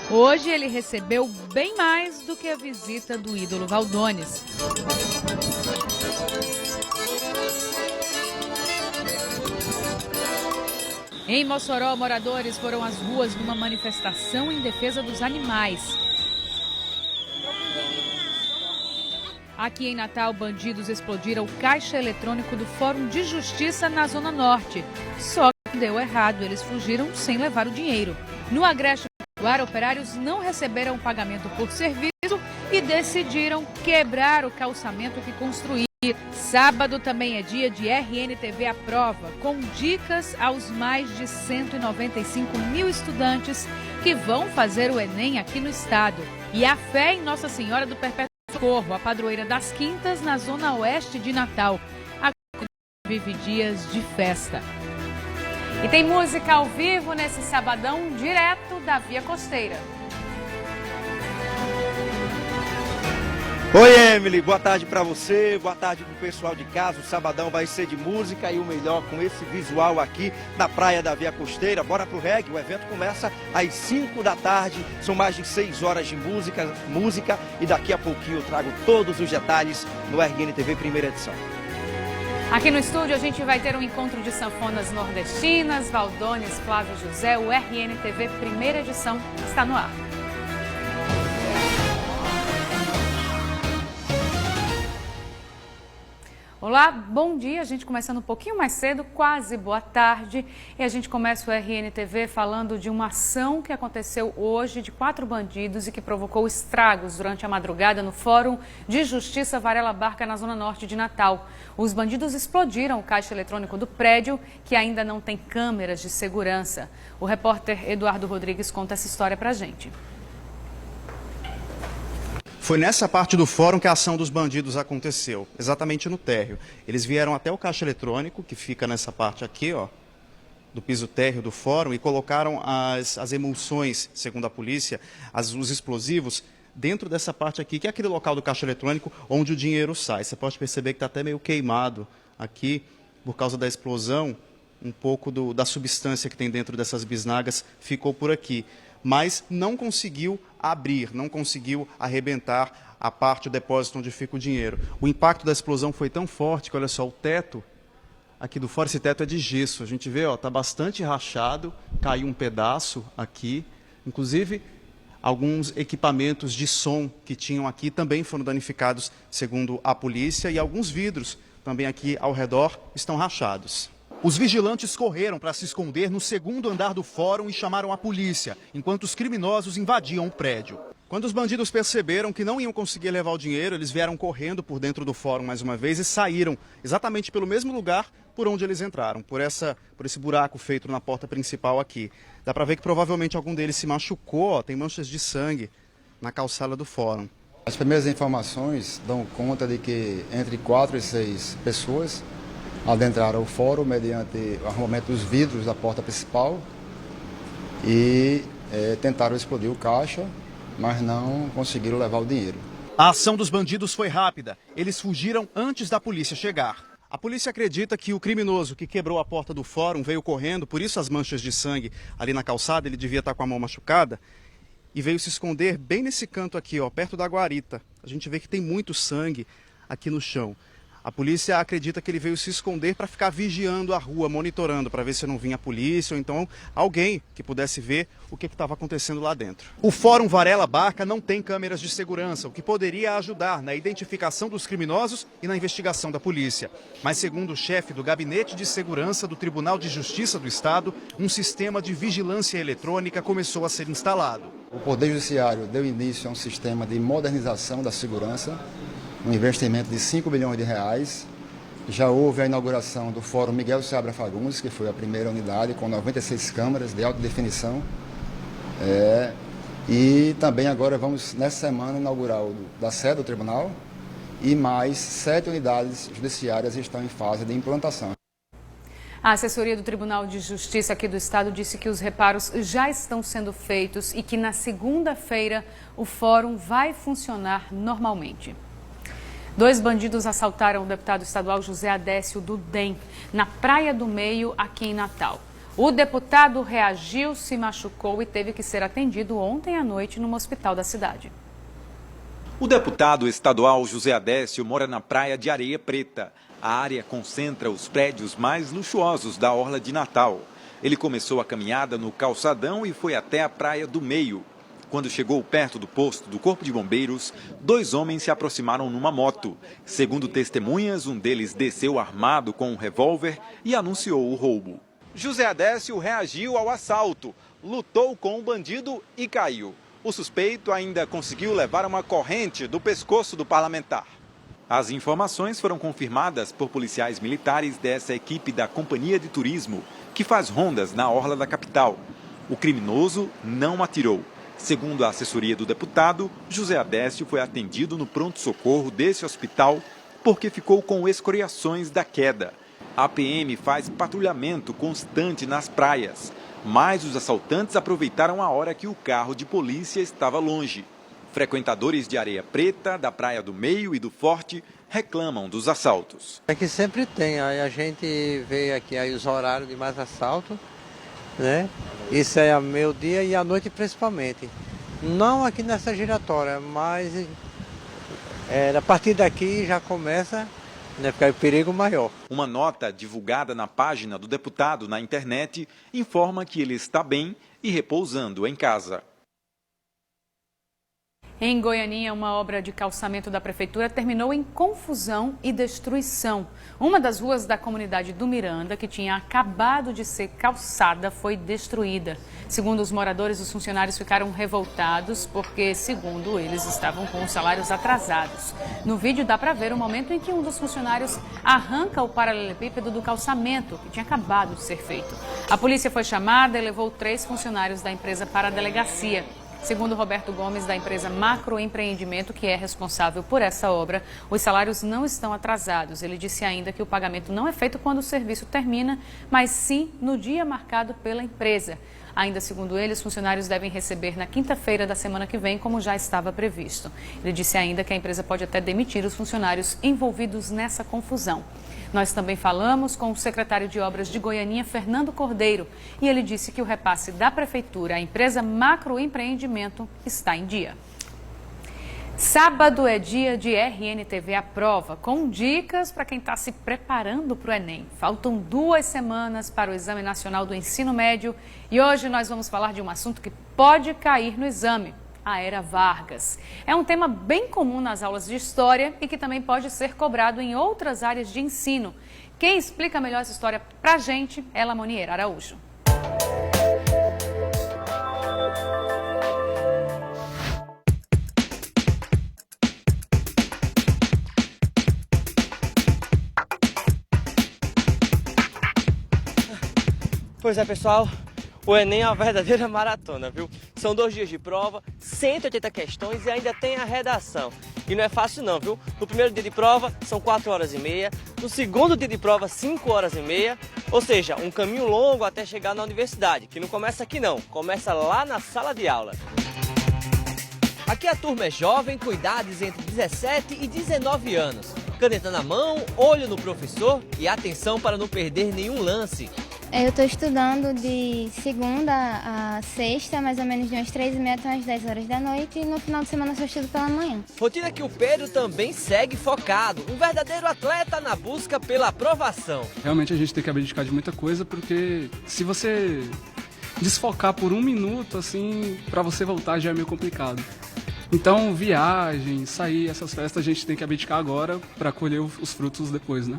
Hoje ele recebeu bem mais do que a visita do ídolo Valdones. Em Mossoró, moradores foram às ruas numa manifestação em defesa dos animais. Aqui em Natal, bandidos explodiram o caixa eletrônico do Fórum de Justiça na Zona Norte. Só que deu errado, eles fugiram sem levar o dinheiro. No Agreste, operários não receberam o pagamento por serviço e decidiram quebrar o calçamento que construíram. Sábado também é dia de RNTV à prova, com dicas aos mais de 195 mil estudantes que vão fazer o Enem aqui no estado. E a fé em Nossa Senhora do Perpétuo Socorro, a padroeira das Quintas, na zona oeste de Natal. A vive dias de festa. E tem música ao vivo nesse sabadão, direto da Via Costeira. Oi, Emily, boa tarde pra você, boa tarde pro pessoal de casa. O sabadão vai ser de música e o melhor com esse visual aqui na praia da Via Costeira. Bora pro reggae, o evento começa às 5 da tarde, são mais de 6 horas de música e daqui a pouquinho eu trago todos os detalhes no RNTV Primeira Edição. Aqui no estúdio a gente vai ter um encontro de sanfonas nordestinas, Valdones, Flávio José, o RNTV Primeira Edição está no ar. Olá, bom dia. A gente começando um pouquinho mais cedo, quase boa tarde. E a gente começa o RNTV falando de uma ação que aconteceu hoje de 4 bandidos e que provocou estragos durante a madrugada no Fórum de Justiça Varela Barca, na Zona Norte de Natal. Os bandidos explodiram o caixa eletrônico do prédio, que ainda não tem câmeras de segurança. O repórter Eduardo Rodrigues conta essa história pra gente. Foi nessa parte do fórum que a ação dos bandidos aconteceu, exatamente no térreo. Eles vieram até o caixa eletrônico, que fica nessa parte aqui, ó, do piso térreo do fórum, e colocaram as emulsões, segundo a polícia, os explosivos, dentro dessa parte aqui, que é aquele local do caixa eletrônico onde o dinheiro sai. Você pode perceber que está até meio queimado aqui, por causa da explosão, um pouco da substância que tem dentro dessas bisnagas ficou por aqui. Mas não conseguiu abrir, não conseguiu arrebentar a parte do depósito onde fica o dinheiro. O impacto da explosão foi tão forte que, olha só, o teto aqui do fórum, esse teto é de gesso. A gente vê, ó, tá bastante rachado, caiu um pedaço aqui. Inclusive, alguns equipamentos de som que tinham aqui também foram danificados, segundo a polícia, e alguns vidros também aqui ao redor estão rachados. Os vigilantes correram para se esconder no segundo andar do fórum e chamaram a polícia, enquanto os criminosos invadiam o prédio. Quando os bandidos perceberam que não iam conseguir levar o dinheiro, eles vieram correndo por dentro do fórum mais uma vez e saíram exatamente pelo mesmo lugar por onde eles entraram, por esse buraco feito na porta principal aqui. Dá para ver que provavelmente algum deles se machucou, ó, tem manchas de sangue na calçada do fórum. As primeiras informações dão conta de que entre 4 e 6 pessoas adentraram o fórum mediante o arrombamento dos vidros da porta principal e tentaram explodir o caixa, mas não conseguiram levar o dinheiro. A ação dos bandidos foi rápida. Eles fugiram antes da polícia chegar. A polícia acredita que o criminoso que quebrou a porta do fórum veio correndo, por isso as manchas de sangue ali na calçada, ele devia estar com a mão machucada, e veio se esconder bem nesse canto aqui, ó, perto da guarita. A gente vê que tem muito sangue aqui no chão. A polícia acredita que ele veio se esconder para ficar vigiando a rua, monitorando, para ver se não vinha a polícia ou então alguém que pudesse ver o que estava acontecendo lá dentro. O Fórum Varela Barca não tem câmeras de segurança, o que poderia ajudar na identificação dos criminosos e na investigação da polícia. Mas, segundo o chefe do Gabinete de Segurança do Tribunal de Justiça do Estado, um sistema de vigilância eletrônica começou a ser instalado. O Poder Judiciário deu início a um sistema de modernização da segurança, um investimento de 5 bilhões de reais. Já houve a inauguração do Fórum Miguel Seabra Fagundes, que foi a primeira unidade com 96 câmeras de alta definição. E também agora vamos, nessa semana, inaugurar o da sede do tribunal e mais 7 unidades judiciárias estão em fase de implantação. A assessoria do Tribunal de Justiça aqui do estado disse que os reparos já estão sendo feitos e que na segunda-feira o fórum vai funcionar normalmente. 2 bandidos assaltaram o deputado estadual José Adécio do DEM, na Praia do Meio, aqui em Natal. O deputado reagiu, se machucou e teve que ser atendido ontem à noite num hospital da cidade. O deputado estadual José Adécio mora na praia de Areia Preta. A área concentra os prédios mais luxuosos da orla de Natal. Ele começou a caminhada no calçadão e foi até a Praia do Meio. Quando chegou perto do posto do Corpo de Bombeiros, 2 homens se aproximaram numa moto. Segundo testemunhas, um deles desceu armado com um revólver e anunciou o roubo. José Adécio reagiu ao assalto, lutou com o bandido e caiu. O suspeito ainda conseguiu levar uma corrente do pescoço do parlamentar. As informações foram confirmadas por policiais militares dessa equipe da Companhia de Turismo, que faz rondas na orla da capital. O criminoso não atirou. Segundo a assessoria do deputado, José Adécio foi atendido no pronto-socorro desse hospital porque ficou com escoriações da queda. A PM faz patrulhamento constante nas praias, mas os assaltantes aproveitaram a hora que o carro de polícia estava longe. Frequentadores de Areia Preta, da Praia do Meio e do Forte reclamam dos assaltos. É que sempre tem, aí a gente vê aqui aí os horários de mais assalto, né? Isso é ao meio-dia e à noite principalmente. Não aqui nessa giratória, mas a partir daqui já começa a ficar o perigo maior. Uma nota divulgada na página do deputado na internet informa que ele está bem e repousando em casa. Em Goianinha, uma obra de calçamento da prefeitura terminou em confusão e destruição. Uma das ruas da comunidade do Miranda, que tinha acabado de ser calçada, foi destruída. Segundo os moradores, os funcionários ficaram revoltados porque, segundo eles, estavam com os salários atrasados. No vídeo dá para ver o momento em que um dos funcionários arranca o paralelepípedo do calçamento, que tinha acabado de ser feito. A polícia foi chamada e levou 3 funcionários da empresa para a delegacia. Segundo Roberto Gomes, da empresa Macroempreendimento, que é responsável por essa obra, os salários não estão atrasados. Ele disse ainda que o pagamento não é feito quando o serviço termina, mas sim no dia marcado pela empresa. Ainda segundo ele, os funcionários devem receber na quinta-feira da semana que vem, como já estava previsto. Ele disse ainda que a empresa pode até demitir os funcionários envolvidos nessa confusão. Nós também falamos com o secretário de Obras de Goianinha, Fernando Cordeiro, e ele disse que o repasse da prefeitura à empresa Macroempreendimento está em dia. Sábado é dia de RNTV à prova, com dicas para quem está se preparando para o Enem. Faltam 2 semanas para o Exame Nacional do Ensino Médio e hoje nós vamos falar de um assunto que pode cair no exame, a Era Vargas. É um tema bem comum nas aulas de História e que também pode ser cobrado em outras áreas de ensino. Quem explica melhor essa história para a gente é Lamonier Araújo. Pois é, pessoal, o Enem é uma verdadeira maratona, viu? São 2 dias de prova, 180 questões e ainda tem a redação. E não é fácil não, viu? No primeiro dia de prova são 4 horas e meia, no segundo dia de prova 5 horas e meia, ou seja, um caminho longo até chegar na universidade, que não começa aqui não, começa lá na sala de aula. Aqui a turma é jovem, com idades entre 17 e 19 anos. Caneta na mão, olho no professor e atenção para não perder nenhum lance. Eu estou estudando de segunda a sexta, mais ou menos de umas 3h30 até umas 10 horas da noite, e no final de semana eu só estudo pela manhã. Rotina que o Pedro também segue focado, um verdadeiro atleta na busca pela aprovação. Realmente a gente tem que abdicar de muita coisa, porque se você desfocar por 1 minuto, assim, para você voltar já é meio complicado. Então, viagem, sair, essas festas a gente tem que abdicar agora para colher os frutos depois, né?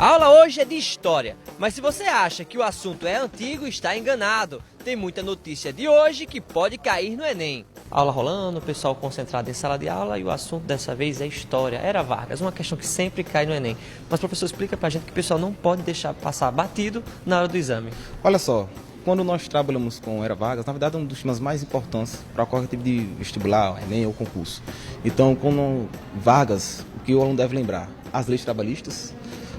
A aula hoje é de História, mas se você acha que o assunto é antigo, está enganado. Tem muita notícia de hoje que pode cair no Enem. Aula rolando, o pessoal concentrado em sala de aula e o assunto dessa vez é História. Era Vargas, uma questão que sempre cai no Enem. Mas, professor, explica pra gente que o pessoal não pode deixar passar batido na hora do exame. Olha só, quando nós trabalhamos com Era Vargas, na verdade é um dos temas mais importantes para qualquer tipo de vestibular, Enem ou concurso. Então, com Vargas, o que o aluno deve lembrar? As leis trabalhistas.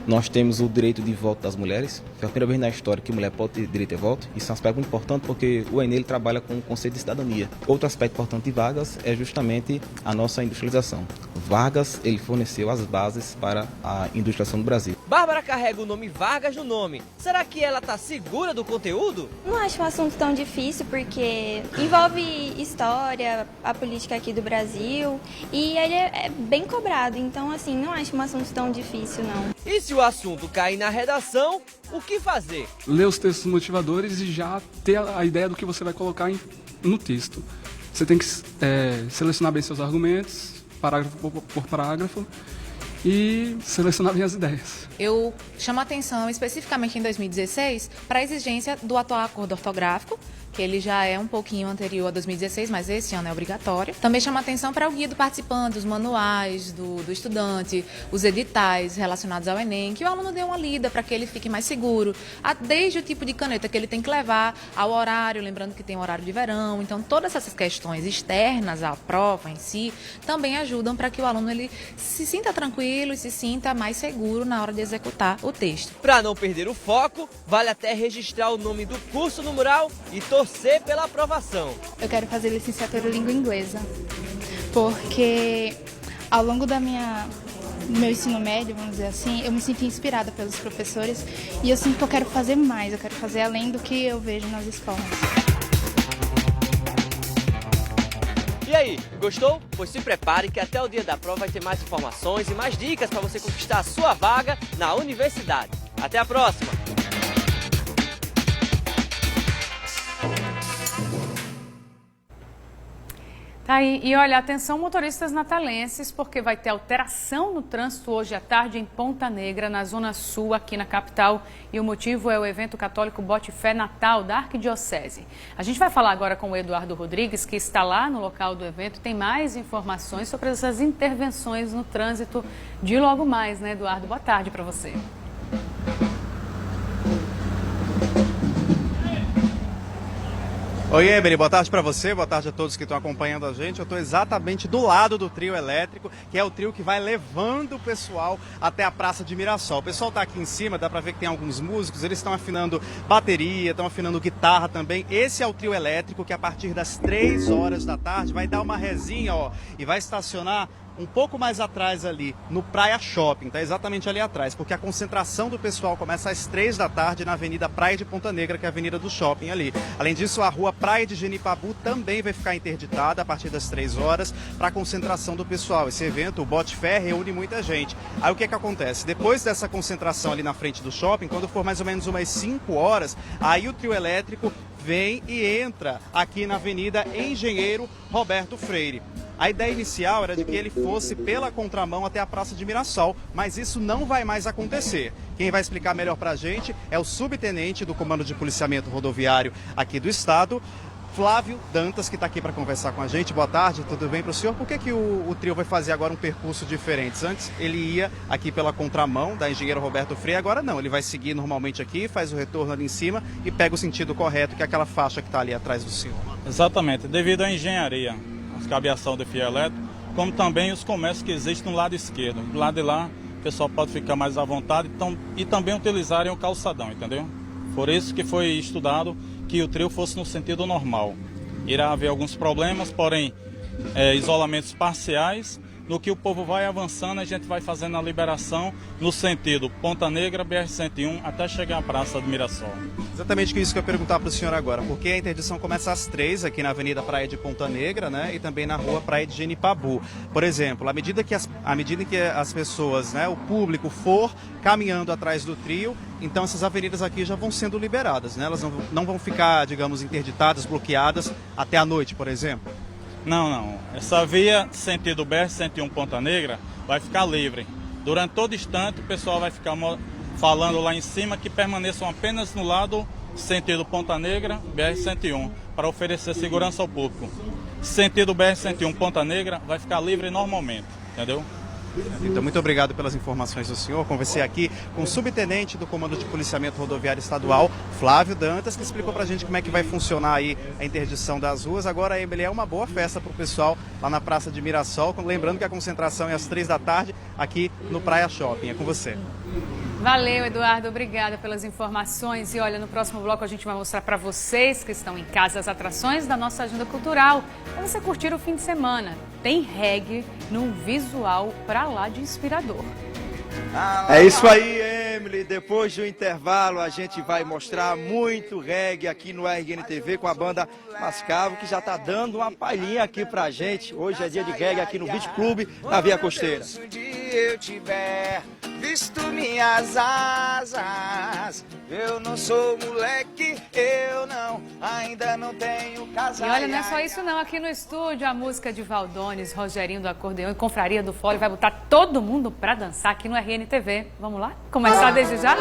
Nós temos o direito de voto das mulheres. Foi a primeira vez na história que mulher pode ter direito a voto. Isso é um aspecto muito importante porque o Enem ele trabalha com o conceito de cidadania. Outro aspecto importante de Vargas é justamente a nossa industrialização. Vargas ele forneceu as bases para a industrialização do Brasil. Bárbara carrega o nome Vargas no nome. Será que ela tá segura do conteúdo? Não acho um assunto tão difícil porque envolve história, a política aqui do Brasil e ele é bem cobrado, então assim, não acho um assunto tão difícil não. E se o assunto cair na redação, o que fazer? Ler os textos motivadores e já ter a ideia do que você vai colocar no texto. Você tem que selecionar bem seus argumentos, parágrafo por parágrafo, e selecionar bem as ideias. Eu chamo a atenção especificamente em 2016 para a exigência do atual acordo ortográfico, que ele já é um pouquinho anterior a 2016, mas esse ano é obrigatório. Também chama a atenção para o guia do participante, os manuais do estudante, os editais relacionados ao Enem, que o aluno dê uma lida para que ele fique mais seguro, desde o tipo de caneta que ele tem que levar, ao horário, lembrando que tem um horário de verão. Então, todas essas questões externas à prova em si também ajudam para que o aluno ele se sinta tranquilo e se sinta mais seguro na hora de executar o texto. Para não perder o foco, vale até registrar o nome do curso no mural e torcer pela aprovação. Eu quero fazer licenciatura em língua inglesa, porque ao longo do meu ensino médio, vamos dizer assim, eu me senti inspirada pelos professores e eu sinto que eu quero fazer mais, eu quero fazer além do que eu vejo nas escolas. E aí, gostou? Pois se prepare que até o dia da prova vai ter mais informações e mais dicas para você conquistar a sua vaga na universidade. Até a próxima! Tá aí. E olha, atenção motoristas natalenses, porque vai ter alteração no trânsito hoje à tarde em Ponta Negra, na Zona Sul, aqui na capital. E o motivo é o evento católico Bote Fé Natal da Arquidiocese. A gente vai falar agora com o Eduardo Rodrigues, que está lá no local do evento. Tem mais informações sobre essas intervenções no trânsito de logo mais, né, Eduardo? Boa tarde para você. Oi, Emily, boa tarde para você, boa tarde a todos que estão acompanhando a gente. Eu estou exatamente do lado do trio elétrico, que é o trio que vai levando o pessoal até a Praça de Mirassol. O pessoal está aqui em cima, dá para ver que tem alguns músicos, eles estão afinando bateria, estão afinando guitarra também. Esse é o trio elétrico que a partir das 3 horas da tarde vai dar uma resinha, ó, e vai estacionar um pouco mais atrás ali, no Praia Shopping, tá exatamente ali atrás, porque a concentração do pessoal começa às 3 da tarde na Avenida Praia de Ponta Negra, que é a avenida do shopping ali. Além disso, a rua Praia de Genipabu também vai ficar interditada a partir das 3 horas para a concentração do pessoal. Esse evento, o Bote Fé, reúne muita gente. Aí o que acontece? Depois dessa concentração ali na frente do shopping, quando for mais ou menos umas 5 horas, aí o trio elétrico vem e entra aqui na Avenida Engenheiro Roberto Freire. A ideia inicial era de que ele fosse pela contramão até a Praça de Mirassol, mas isso não vai mais acontecer. Quem vai explicar melhor para a gente é o subtenente do Comando de Policiamento Rodoviário aqui do Estado, Flávio Dantas, que está aqui para conversar com a gente. Boa tarde, tudo bem para o senhor? Por que o trio vai fazer agora um percurso diferente? Antes ele ia aqui pela contramão da Engenheiro Roberto Freire, agora não. Ele vai seguir normalmente aqui, faz o retorno ali em cima e pega o sentido correto, que é aquela faixa que está ali atrás do senhor. Exatamente, devido à engenharia, a cabeação de fio elétrico, como também os comércios que existem no lado esquerdo. Do lado de lá, o pessoal pode ficar mais à vontade e também utilizarem o calçadão, entendeu? Por isso que foi estudado que o trio fosse no sentido normal. Irá haver alguns problemas, porém, isolamentos parciais. No que o povo vai avançando, a gente vai fazendo a liberação no sentido Ponta Negra, BR-101, até chegar à Praça de Mirassol. Exatamente isso que eu ia perguntar para o senhor agora, porque a interdição começa às 3 aqui na Avenida Praia de Ponta Negra, né, e também na Rua Praia de Genipabu. Por exemplo, à medida que as pessoas, né, o público for caminhando atrás do trio, então essas avenidas aqui já vão sendo liberadas, né? Elas não vão ficar, digamos, interditadas, bloqueadas até a noite, por exemplo. Não. Essa via sentido BR-101 Ponta Negra vai ficar livre. Durante todo instante o pessoal vai ficar falando lá em cima que permaneçam apenas no lado sentido Ponta Negra, BR-101, para oferecer segurança ao público. Sentido BR-101 Ponta Negra vai ficar livre normalmente, entendeu? Então, muito obrigado pelas informações do senhor. Conversei aqui com o subtenente do Comando de Policiamento Rodoviário Estadual, Flávio Dantas, que explicou pra gente como é que vai funcionar aí a interdição das ruas. Agora, Emily, é uma boa festa pro pessoal lá na Praça de Mirassol. Lembrando que a concentração é às 3 da tarde aqui no Praia Shopping. É com você. Valeu, Eduardo. Obrigada pelas informações. E olha, no próximo bloco a gente vai mostrar para vocês que estão em casa as atrações da nossa agenda cultural para você curtir o fim de semana. Tem reggae num visual pra lá de inspirador. É isso aí, Emily, depois do intervalo a gente vai mostrar muito reggae aqui no RNTV com a banda Mascavo, que já está dando uma palhinha aqui pra gente. Hoje é dia de reggae aqui no Beach Club, na Via Costeira. Se um dia eu tiver visto minhas asas, eu não sou moleque, eu não, ainda não tenho casa. E olha, não é só isso não, aqui no estúdio a música de Valdones, Rogerinho do Acordeão e Confraria do Fole vai botar todo mundo pra dançar aqui no RNTV. Vamos lá? Começar desde já?